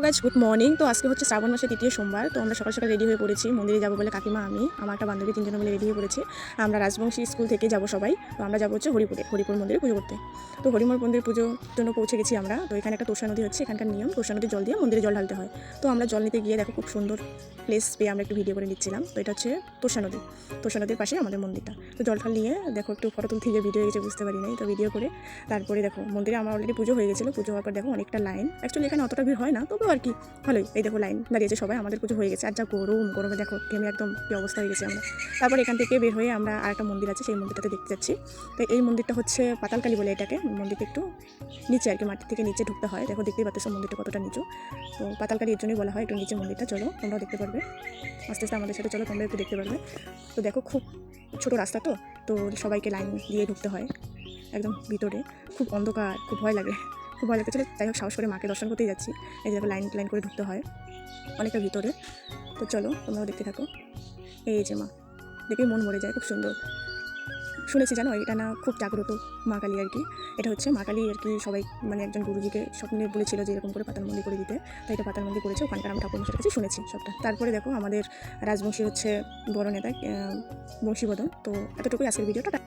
Guys good morning. তো আজকে হচ্ছে শ্রাবণ মাসের তৃতীয় সোমবার। তো আমরা সকাল সকাল রেডি হয়ে পড়েছি, মন্দিরে যাবো বলে কাকিমা, আমি, আমার একটা বান্ধবী, তিনজনে মিলে রেডি হয়ে পড়েছি। আমরা রাজবংশী স্কুল থেকে যাবো সবাই। তো আমরা যাবো হচ্ছে হরিপুর মন্দিরে পুজো করতে। তো হরিপুর মন্দির পুজোর জন্য পৌঁছে গেছি আমরা। তো এখানে একটা তোষা নদী হচ্ছে, এখানকার নিয়ম তোষা নদীর জল দিয়ে মন্দিরে জল ঢালতে হয়। তো আমরা জল নিতে গিয়ে দেখো খুব সুন্দর প্লেস পেয়ে আমরা একটু ভিডিও করে নিচ্ছিলাম। তো এটা হচ্ছে তোষা নদীর পাশে আমাদের মন্দিরটা। তো জল ঢাল নিয়ে দেখো একটু ফটো তুলতে গিয়ে ভিডিও হয়ে গেছে, বুঝতে পারি নাই। তো ভিডিও করে তারপরে দেখো মন্দিরে আমার অলরেডি পুজো হয়ে গেছিলো। পুজো হওয়ার পর দেখো অনেকটা লাইন, অ্যাকচুয়ালি এখানে অতটা ভিড় হয় না, তবুও আর কি ভালোই। এই দেখো লাইন দাঁড়িয়েছে সবাই, আমাদের পুজো হয়ে গেছে। আর যা গরমে দেখো ঘেমে একদম কী অবস্থা হয়ে গেছে আমরা। তারপর এখান থেকে বের হয়ে আমরা আর একটা মন্দির আছে, সেই মন্দিরটাতে দেখতে যাচ্ছি। তো এই মন্দিরটা হচ্ছে পাতালকালী বলে এটাকে। মন্দিরটা একটু নিচে আর কি, মাটির থেকে নিচে ঢুকতে হয়। দেখো দেখতেই পাচ্ছ মন্দিরটা কতটা নিচু। তো পাতালকালী এর জন্যই বলা হয় একটু নিচে মন্দিরটা। চলো তোমরাও দেখতে পারবে, আস্তে আস্তে আমাদের সাথে চলো, তোমরা একটু দেখতে পারবে। তো দেখো খুব ছোটো রাস্তা, তো সবাইকে লাইন দিয়ে ঢুকতে হয় একদম ভিতরে। খুব অন্ধকার, খুব ভয় লাগে, খুব ভয় লাগতেছিল। যাই হোক সাহস করে মাকে দর্শন করতেই যাচ্ছি। এই যে লাইন করে ঢুকতে হয় অনেকটা ভিতরে। তো চলো তোমরাও দেখতে থাকো। এই যে মা, দেখে মন ভরে যায়, খুব সুন্দর। শুনেছি জানো এটা না খুব জাগ্রত মা কালী আর কি। এটা হচ্ছে মা কালী আর কি, সবাই মানে একজন গুরুজিকে স্বপ্নে বলেছিল যে এরকম করে পাতাল মন্দির করে দিতে। তাই এটা পাতাল মন্দির করেছে, ওখানকার আমি ঠাকুরমশাইয়ের কাছে শুনেছি সবটা। তারপরে দেখো আমাদের রাজবংশী হচ্ছে বড় নেতা বংশীবদন। তো এতটুকুই আজকের ভিডিওটা।